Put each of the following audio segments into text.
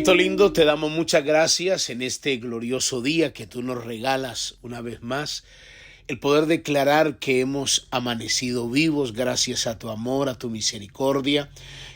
Papito lindo, te damos muchas gracias en este glorioso día que tú nos regalas una vez más. El poder declarar que hemos amanecido vivos gracias a tu amor, a tu misericordia,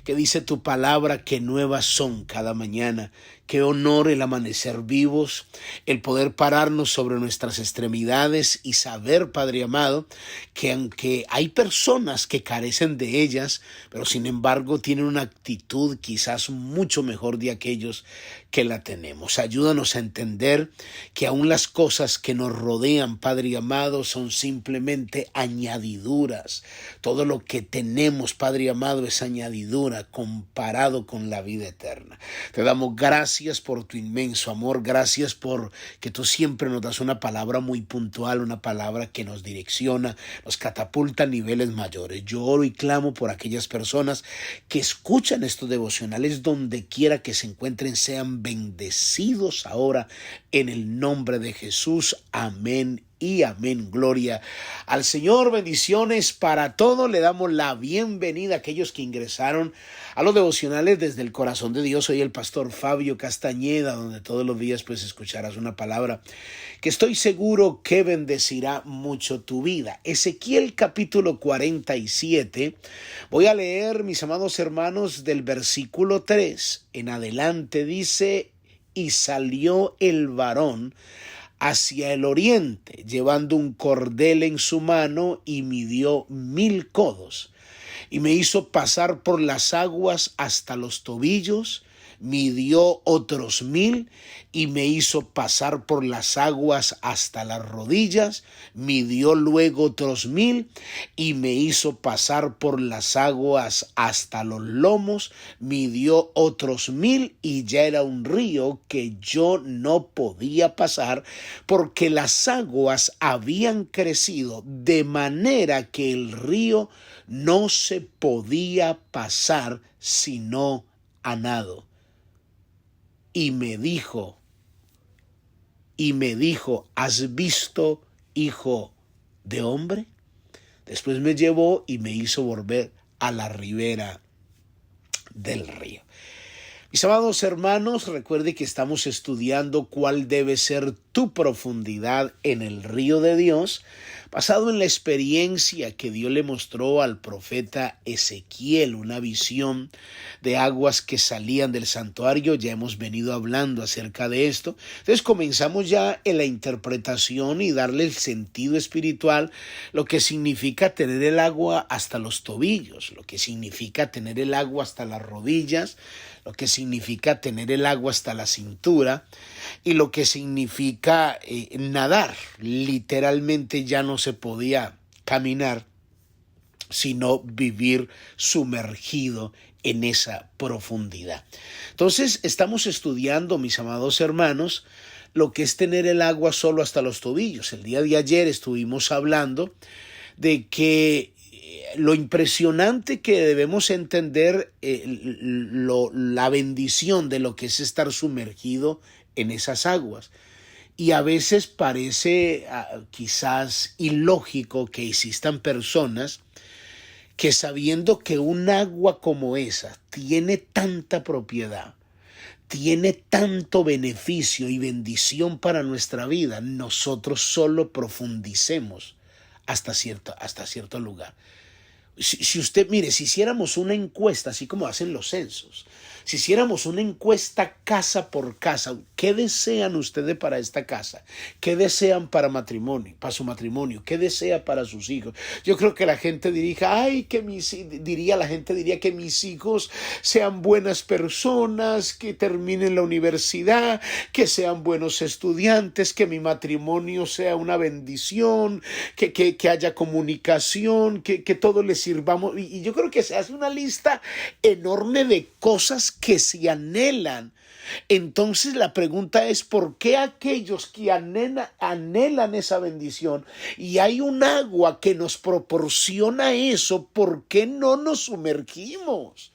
que dice tu palabra que nuevas son cada mañana. Qué honor el amanecer vivos, el poder pararnos sobre nuestras extremidades y saber, Padre amado, que aunque hay personas que carecen de ellas, pero sin embargo tienen una actitud quizás mucho mejor de aquellos que la tenemos. Ayúdanos a entender que aún las cosas que nos rodean, Padre amado, son simplemente añadiduras. Todo lo que tenemos, Padre amado, es añadidura comparado con la vida eterna. Te damos gracias por tu inmenso amor, gracias por que tú siempre nos das una palabra muy puntual, una palabra que nos direcciona, nos catapulta a niveles mayores. Yo oro y clamo por aquellas personas que escuchan estos devocionales donde quiera que se encuentren, sean bendecidos ahora en el nombre de Jesús. Amén y amén. Gloria al Señor. Bendiciones para todos. Le damos la bienvenida a aquellos que ingresaron a los devocionales desde el corazón de Dios. Soy el pastor Fabio Castañeda, donde todos los días pues escucharás una palabra que estoy seguro que bendecirá mucho tu vida. Ezequiel capítulo 47. Voy a leer, mis amados hermanos, del versículo 3 en adelante. Dice: y salió el varón hacia el oriente, llevando un cordel en su mano, y midió 1000 codos, y me hizo pasar por las aguas hasta los tobillos. Midió otros 1000 y me hizo pasar por las aguas hasta las rodillas. Midió luego otros 1000 y me hizo pasar por las aguas hasta los lomos. Midió otros 1000 y ya era un río que yo no podía pasar, porque las aguas habían crecido de manera que el río no se podía pasar sino a nado. Y me dijo, ¿has visto, hijo de hombre? Después me llevó y me hizo volver a la ribera del río. Mis amados hermanos, recuerde que estamos estudiando cuál debe ser tu profundidad en el río de Dios, basado en la experiencia que Dios le mostró al profeta Ezequiel, una visión de aguas que salían del santuario. Ya hemos venido hablando acerca de esto. Entonces comenzamos ya en la interpretación y darle el sentido espiritual, lo que significa tener el agua hasta los tobillos, lo que significa tener el agua hasta las rodillas, lo que significa tener el agua hasta la cintura y lo que significa nadar. Literalmente ya no se podía caminar, sino vivir sumergido en esa profundidad. Entonces estamos estudiando, mis amados hermanos, lo que es tener el agua solo hasta los tobillos. El día de ayer estuvimos hablando de que lo impresionante que debemos entender la bendición de lo que es estar sumergido en esas aguas. Y a veces parece quizás ilógico que existan personas que, sabiendo que un agua como esa tiene tanta propiedad, tiene tanto beneficio y bendición para nuestra vida, nosotros solo profundicemos hasta cierto lugar. Si usted, mire, si hiciéramos una encuesta, así como hacen los censos, si hiciéramos una encuesta casa por casa, ¿qué desean ustedes para esta casa? ¿Qué desean para su matrimonio? ¿Qué desea para sus hijos? Yo creo que la gente diría, la gente diría que mis hijos sean buenas personas, que terminen la universidad, que sean buenos estudiantes, que mi matrimonio sea una bendición, que haya comunicación, que todo les sirvamos. Y yo creo que se hace una lista enorme de cosas que se anhelan. Entonces la pregunta es, ¿por qué aquellos que anhelan esa bendición y hay un agua que nos proporciona eso, por qué no nos sumergimos?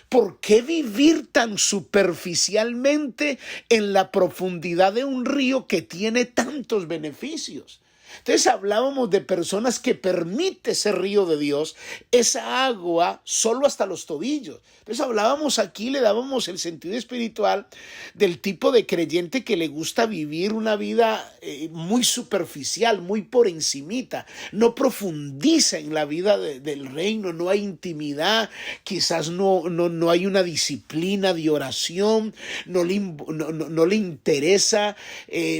¿Por qué vivir tan superficialmente en la profundidad de un río que tiene tantos beneficios? Entonces hablábamos de personas que permite ese río de Dios, esa agua solo hasta los tobillos. Entonces hablábamos aquí, le dábamos el sentido espiritual del tipo de creyente que le gusta vivir una vida muy superficial, muy por encimita, no profundiza en la vida del reino, no hay intimidad, quizás no hay una disciplina de oración, no le interesa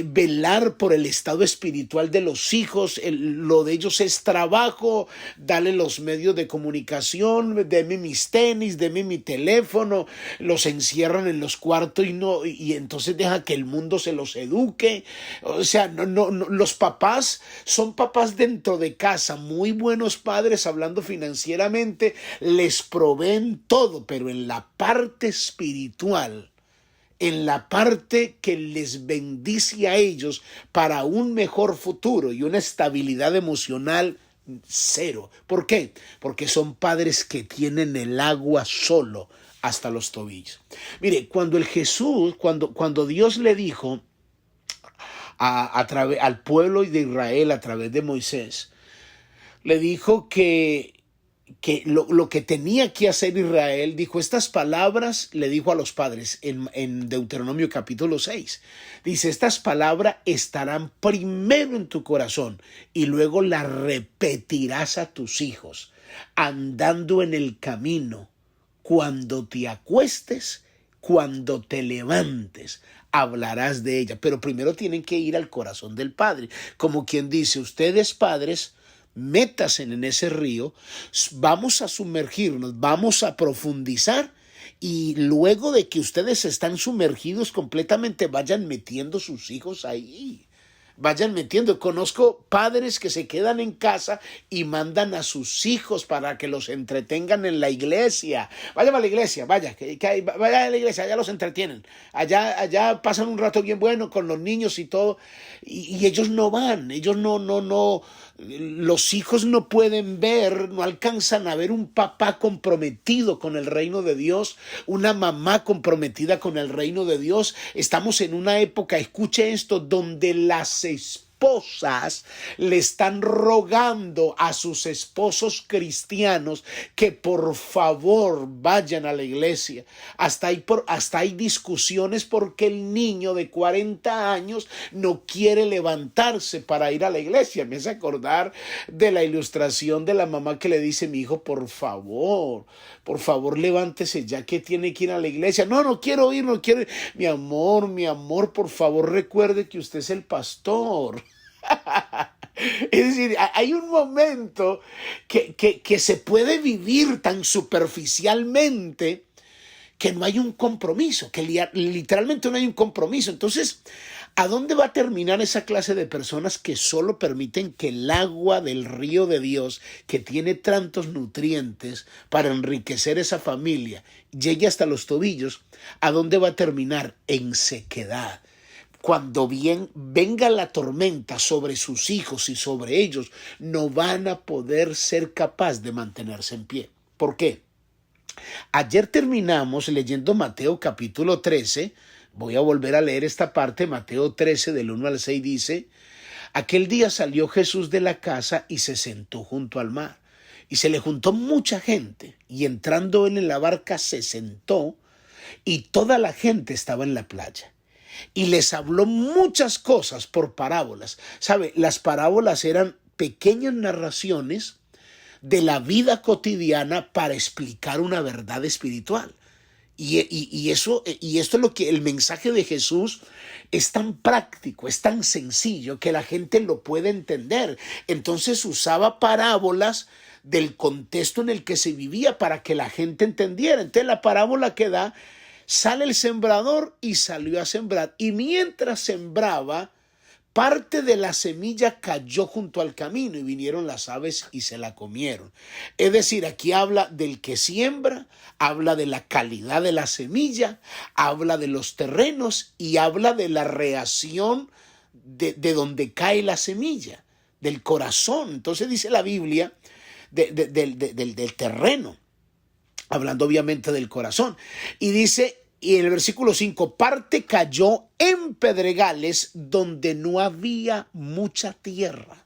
velar por el estado espiritual de los hijos, lo de ellos es trabajo, dale los medios de comunicación, deme mis tenis, deme mi teléfono, los encierran en los cuartos y entonces deja que el mundo se los eduque. O sea, los papás son papás dentro de casa, muy buenos padres hablando financieramente, les proveen todo, pero en la parte espiritual, en la parte que les bendice a ellos para un mejor futuro y una estabilidad emocional, cero. ¿Por qué? Porque son padres que tienen el agua solo hasta los tobillos. Mire, cuando Dios le dijo al pueblo de Israel a través de Moisés, le dijo que lo que tenía que hacer Israel, dijo estas palabras, le dijo a los padres en Deuteronomio capítulo 6. Dice, estas palabras estarán primero en tu corazón y luego las repetirás a tus hijos, andando en el camino, cuando te acuestes, cuando te levantes, hablarás de ella. Pero primero tienen que ir al corazón del Padre. Como quien dice, ustedes padres, métanse en ese río, vamos a sumergirnos, vamos a profundizar y luego de que ustedes están sumergidos completamente, vayan metiendo sus hijos ahí. Vayan metiendo. Conozco padres que se quedan en casa y mandan a sus hijos para que los entretengan en la iglesia. Vayan a la iglesia, vaya a la iglesia, allá los entretienen. Allá pasan un rato bien bueno con los niños y todo. Y ellos no van, ellos no. Los hijos no pueden ver, no alcanzan a ver un papá comprometido con el reino de Dios, una mamá comprometida con el reino de Dios. Estamos en una época, escuche esto, donde las esposas le están rogando a sus esposos cristianos que por favor vayan a la iglesia. Hasta hay discusiones porque el niño de 40 años no quiere levantarse para ir a la iglesia. Me hace acordar de la ilustración de la mamá que le dice, mi hijo, por favor, levántese ya que tiene que ir a la iglesia. No quiero ir, no quiero ir. Mi amor, por favor, recuerde que usted es el pastor. Es decir, hay un momento que se puede vivir tan superficialmente que no hay un compromiso, que literalmente no hay un compromiso. Entonces, ¿a dónde va a terminar esa clase de personas que solo permiten que el agua del río de Dios, que tiene tantos nutrientes para enriquecer esa familia, llegue hasta los tobillos? ¿A dónde va a terminar? En sequedad. Cuando venga la tormenta sobre sus hijos y sobre ellos, no van a poder ser capaces de mantenerse en pie. ¿Por qué? Ayer terminamos leyendo Mateo capítulo 13. Voy a volver a leer esta parte. Mateo 13 del 1 al 6 dice, aquel día salió Jesús de la casa y se sentó junto al mar. Y se le juntó mucha gente. Y entrando él en la barca se sentó y toda la gente estaba en la playa. Y les habló muchas cosas por parábolas. ¿Sabe? Las parábolas eran pequeñas narraciones de la vida cotidiana para explicar una verdad espiritual. Y esto es lo que el mensaje de Jesús es tan práctico, es tan sencillo que la gente lo puede entender. Entonces usaba parábolas del contexto en el que se vivía para que la gente entendiera. Entonces la parábola que da, sale el sembrador y salió a sembrar. Y mientras sembraba, parte de la semilla cayó junto al camino y vinieron las aves y se la comieron. Es decir, aquí habla del que siembra, habla de la calidad de la semilla, habla de los terrenos y habla de la reacción de donde cae la semilla, del corazón. Entonces dice la Biblia del terreno, hablando obviamente del corazón. Y dice, y en el versículo 5, parte cayó en pedregales donde no había mucha tierra.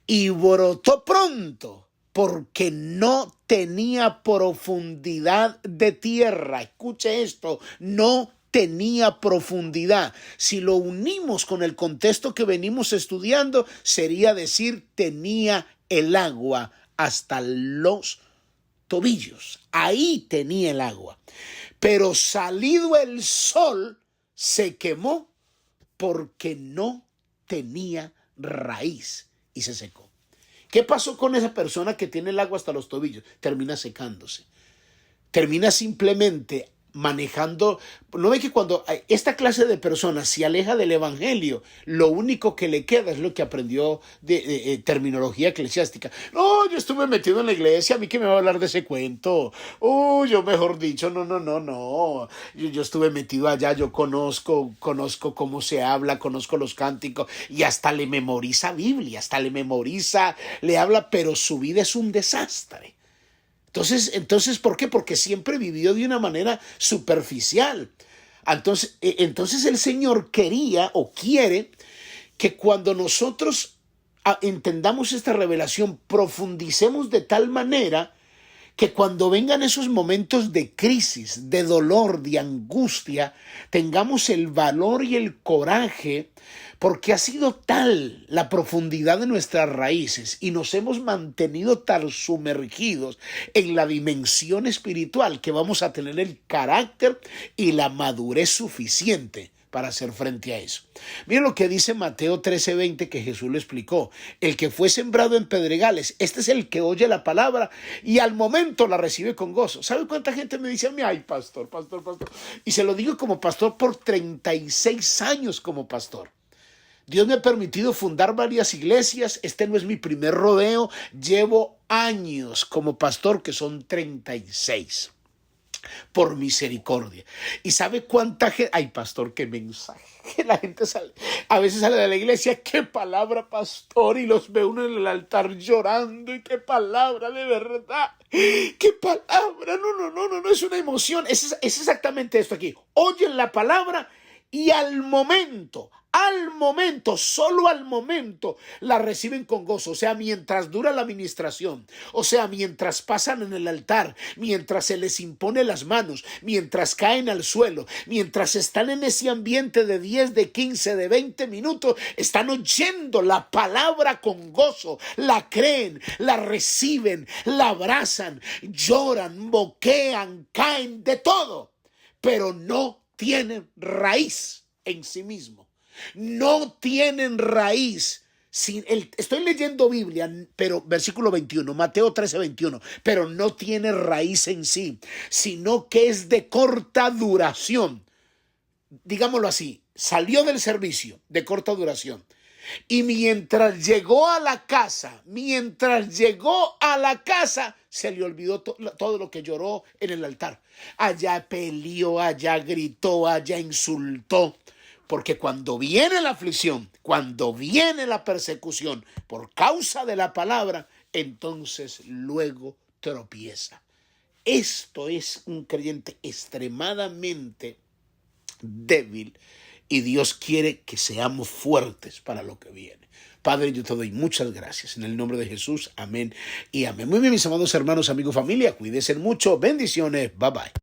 y brotó pronto, porque no tenía profundidad de tierra. Escuche esto, no tenía profundidad. Si lo unimos con el contexto que venimos estudiando, sería decir, tenía el agua hasta los tobillos. Ahí tenía el agua. Pero salido el sol, se quemó porque no tenía raíz y se secó. ¿Qué pasó con esa persona que tiene el agua hasta los tobillos? Termina secándose. Termina simplemente manejando. ¿No ve que cuando esta clase de personas se aleja del evangelio, lo único que le queda es lo que aprendió de terminología eclesiástica? No, yo estuve metido en la iglesia, a mí que me va a hablar de ese cuento. Yo mejor dicho, no. Yo estuve metido allá, yo conozco cómo se habla, conozco los cánticos y hasta le memoriza Biblia, le habla, pero su vida es un desastre. Entonces, ¿por qué? Porque siempre vivió de una manera superficial. Entonces el Señor quería o quiere que cuando nosotros entendamos esta revelación, profundicemos de tal manera que cuando vengan esos momentos de crisis, de dolor, de angustia, tengamos el valor y el coraje, porque ha sido tal la profundidad de nuestras raíces y nos hemos mantenido tan sumergidos en la dimensión espiritual que vamos a tener el carácter y la madurez suficiente para hacer frente a eso. Miren lo que dice Mateo 13:20, que Jesús lo explicó. El que fue sembrado en pedregales, este es el que oye la palabra y al momento la recibe con gozo. ¿Sabe cuánta gente me dice a mí? Ay, pastor. Y se lo digo como pastor por 36 años como pastor. Dios me ha permitido fundar varias iglesias. Este no es mi primer rodeo. Llevo años como pastor, que son 36. Por misericordia. ¿Y sabe cuánta gente? Ay, pastor, qué mensaje. La gente a veces sale de la iglesia, qué palabra, pastor, y los ve uno en el altar llorando, y qué palabra de verdad. Qué palabra. No es una emoción. Es exactamente esto aquí. Oyen la palabra y solo al momento, la reciben con gozo. O sea, mientras dura la ministración, o sea, mientras pasan en el altar, mientras se les impone las manos, mientras caen al suelo, mientras están en ese ambiente de 10, de 15, de 20 minutos, están oyendo la palabra con gozo, la creen, la reciben, la abrazan, lloran, moquean, caen, de todo, pero no tienen raíz en sí mismo. No tienen raíz. Estoy leyendo Biblia, pero versículo 21, Mateo 13:21, pero no tiene raíz en sí, sino que es de corta duración. Digámoslo así, salió del servicio de corta duración. Y mientras llegó a la casa, se le olvidó todo lo que lloró en el altar. Allá peleó, allá gritó, allá insultó. Porque cuando viene la aflicción, cuando viene la persecución por causa de la palabra, entonces luego tropieza. Esto es un creyente extremadamente débil y Dios quiere que seamos fuertes para lo que viene. Padre, yo te doy muchas gracias en el nombre de Jesús. Amén y amén. Muy bien, mis amados hermanos, amigos, familia, cuídense mucho. Bendiciones. Bye bye.